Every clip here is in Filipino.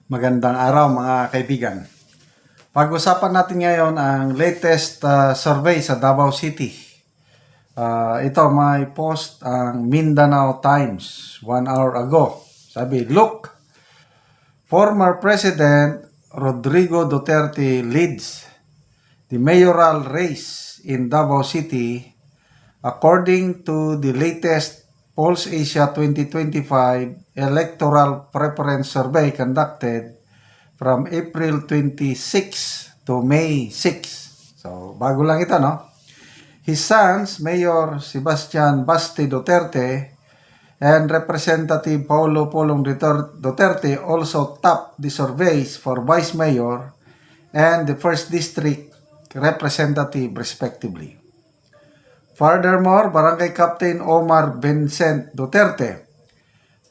Magandang araw mga kaibigan. Pag-usapan natin ngayon ang latest survey sa Davao City. Ito may post ang Mindanao Times 1 hour ago. Sabi, look, former President Rodrigo Duterte leads the mayoral race in Davao City according to the latest Pulse Asia 2025 Electoral Preference Survey conducted from April 26 to May 6. So, bago lang ito, no? His sons, Mayor Sebastian Basti Duterte and Representative Paulo Polong Duterte also topped the surveys for Vice Mayor and the 1st District Representative respectively. Furthermore, Barangay Captain Omar Vincent Duterte,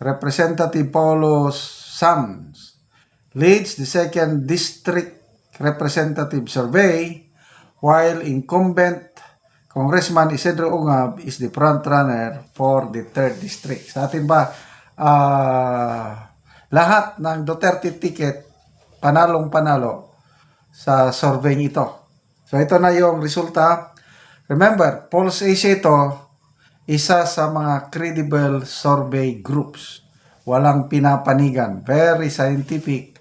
Representative Paulo's sons, leads the 2nd District Representative survey, while incumbent Congressman Isidro Ungab is the frontrunner for the 3rd District. Sa atin ba, lahat ng Duterte ticket, panalong-panalo sa survey ito. So ito na yung resulta. Remember, Pulse Asia ito, isa sa mga credible survey groups. Walang pinapanigan. Very scientific.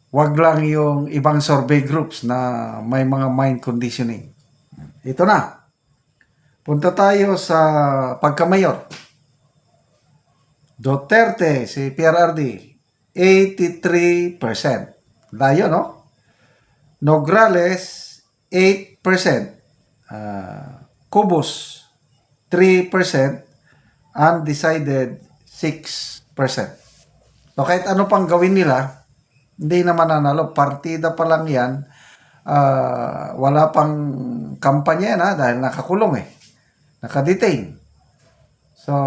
Wag lang yung ibang survey groups na may mga mind conditioning. Ito na. Punta tayo sa pagkamayor. Duterte, si PRRD, 83%. Layo, no? Nograles, 8%. Cubos, 3%. Undecided, 6%. So kahit ano pang gawin nila, hindi na mananalo. Partida pa lang yan. Wala pang kampanya na dahil nakakulong nakadetain. So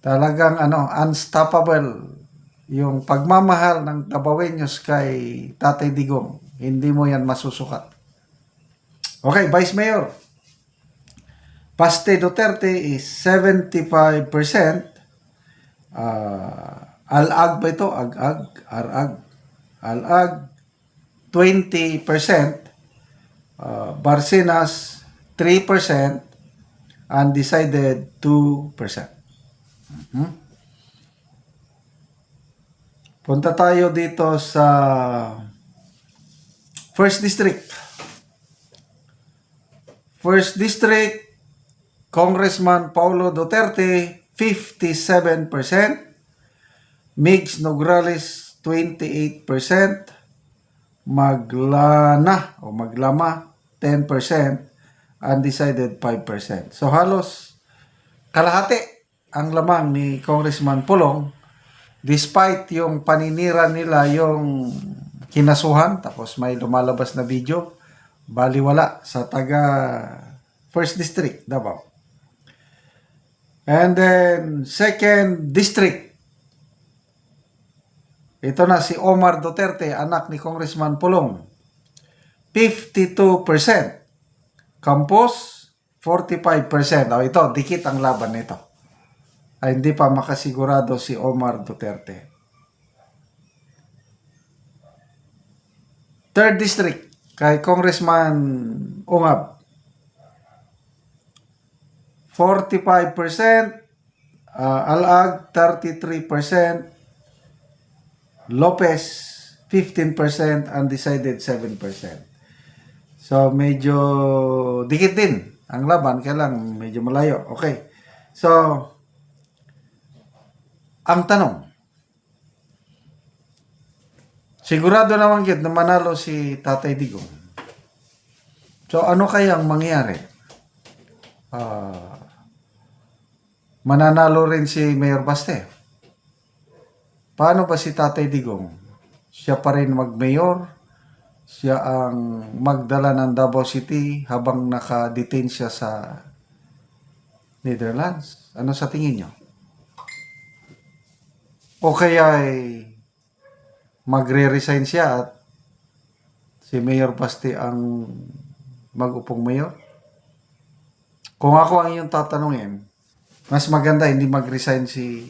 talagang unstoppable yung pagmamahal ng Davaoeños kay Tatay Digong. Hindi mo yan masusukat. Okay, Vice Mayor. Basti Duterte is 75%. Alag ba ito? Arag. Alag, 20%. Barcenas, 3%. Undecided, 2%. Punta tayo dito sa 1st District. 1st District, Congressman Paulo Duterte, 57%. Migs Nograles, 28%. Maglama, 10%. Undecided, 5%. So halos kalahati ang lamang ni Congressman Pulong, despite yung paninira nila yung kinasuhan, tapos may lumalabas na video, baliwala sa taga 1st District, Davao. And then 2nd District, ito na si Omar Duterte, anak ni Congressman Pulong, 52%. Campos, 45%. O ito, dikit ang laban nito. Ay hindi pa makasigurado si Omar Duterte. 3rd District, kay Congressman Ungab, 45%. Alag, 33%. Lopez, 15%. Undecided, 7%. So, medyo dikit din ang laban. Kaya lang, medyo malayo. Okay. So, ang tanong, sigurado naman yun na manalo si Tatay Digong. So, ano kayang mangyari? Mananalo rin si Mayor Baste. Paano ba si Tatay Digong? Siya pa rin mag-mayor? Siya ang magdala ng Davao City habang naka-detain siya sa Netherlands? Ano sa tingin nyo? O kaya ay magre-resign siya at si Mayor Baste ang mag-upong mayor? Kung ako ang iyong tatanungin, mas maganda hindi mag-resign si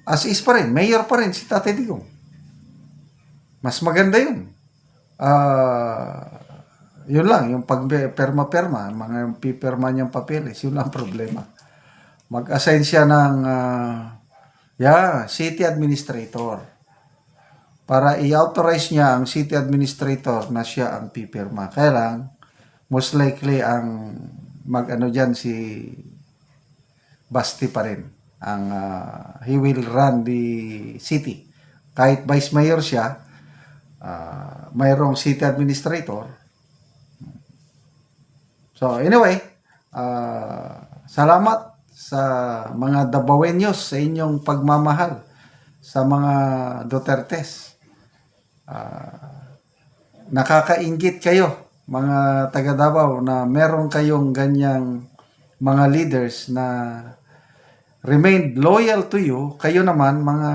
as is pa rin, mayor pa rin si Tatay Digong. Mas maganda yun. Yun lang, yung pagperma-perma, mga pipirma niyang papeles, yun lang problema. Mag-assign siya ng city administrator para i-authorize niya ang city administrator na siya ang pipirma. Kaya lang, most likely ang mag-ano dyan si Basti pa rin. He will run the city. Kahit vice mayor siya, mayroong city administrator. So anyway, salamat sa mga Dabawenyos sa inyong pagmamahal sa mga Dutertes. Nakakainggit kayo mga taga Davao na meron kayong ganyang mga leaders na remained loyal to you. Kayo naman mga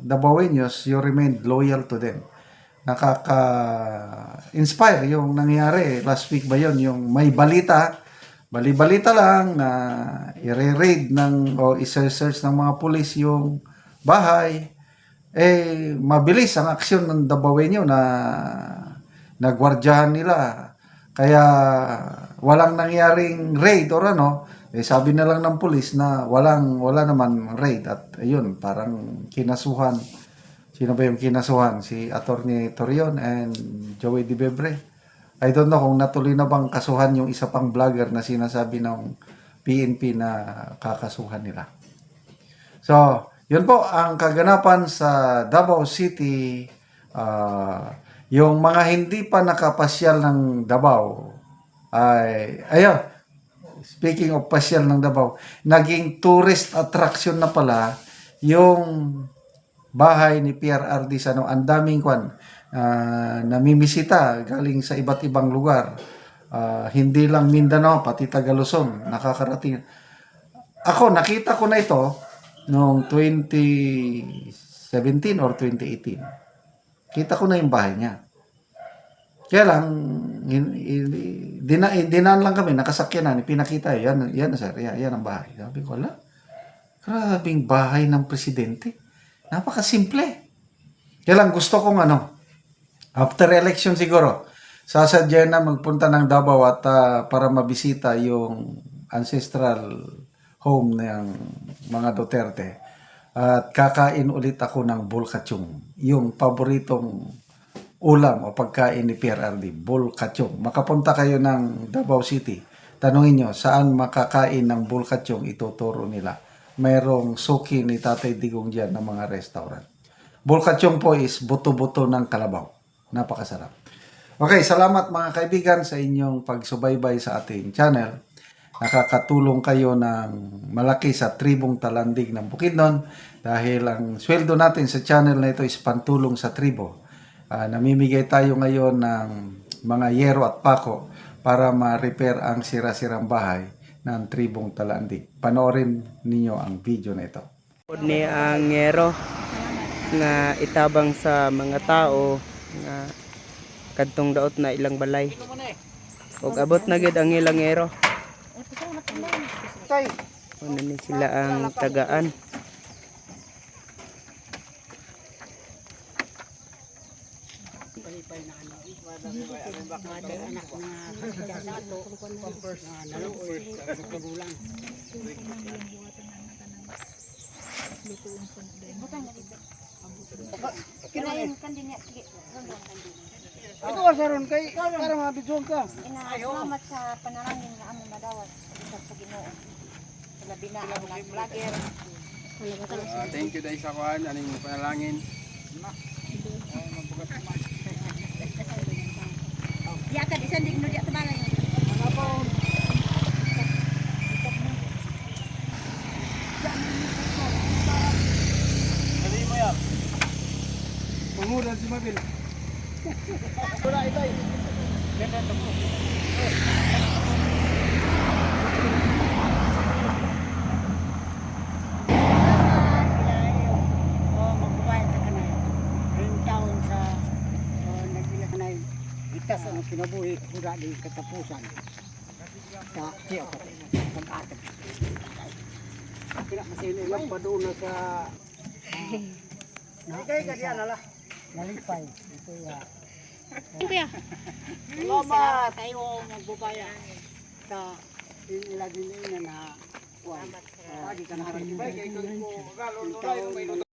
Dabawenyos, you remained loyal to them. Nakaka-inspire yung nangyari last week ba yun, yung may balita, bali-balita lang na i-raid o i-search ng mga pulis yung bahay, mabilis ang aksyon ng Dabawenyo na nagwardyahan nila. Kaya walang nangyaring raid or ano, sabi na lang ng pulis na wala naman raid at ayun, parang kinasuhan. Sino ba yung kinasuhan? Si Attorney Torion and Joey Di Bebre. I don't know kung natuloy na bang kasuhan yung isa pang vlogger na sinasabi ng PNP na kakasuhan nila. So, yun po ang kaganapan sa Davao City. Yung mga hindi pa nakapasyal ng Davao ayun, speaking of pasyal ng Davao, naging tourist attraction na pala yung bahay ni PRRD sa ang daming namimisita galing sa iba't ibang lugar. Hindi lang Mindanao, pati Tagaluzon nakakarating. Ako, nakita ko na ito noong 2017 or 2018. Kita ko na yung bahay niya. Kaya lang, dinaan lang kami, nakasakyanan, pinakita, yan sir, yan ang bahay. Sabi ko, ala, grabing bahay ng presidente. Napakasimple. Kaya lang gusto kong after election siguro, sasadya na magpunta ng Davao at para mabisita yung ancestral home ng mga Duterte. At kakain ulit ako ng bulkachong, yung paboritong ulam o pagkain ni PRRD, bulkachong. Makapunta kayo ng Davao City, tanungin nyo saan makakain ng bulkachong, ituturo nila. Mayroong suki ni Tatay Digong dyan ng mga restaurant. Bulkachong po is buto-buto ng kalabaw. Napakasarap. Okay, salamat mga kaibigan sa inyong pagsubaybay sa ating channel. Nakakatulong kayo ng malaki sa tribong Talandig ng Bukidnon dahil ang sweldo natin sa channel na ito is pantulong sa tribo. Namimigay tayo ngayon ng mga yero at pako para ma-repair ang sira-sirang bahay ng tribong Talandig. Panoorin ninyo ang video na ito. Ni ang yero nga itabang sa mga tao nga kadtong daot na ilang balay. Ug abot na gid ang ilang yero. Ano ni sila ang tagaan. Kinain kan din niya. Ito wasaron kay para mabidyon ka. Salamat sa panalangin nga among madawat sa Ginoo. Labi na ang vlogger. Thank you dahil sa kuhan, aning panalangin. Di akan isan di no di atabalay. Mangudan si Mabil. Wala itay. Ganda to mo. Itas ang kinabuhi hura di katapusan. Sa siya ko pag-atag. Kaya masili lang pa doon sa Ikay ka diyan ala. Nalipay. Ito ya. Kuya. Salamat tayo magbubaya. Sa ilagin na na. Salamat. Di ka na harap.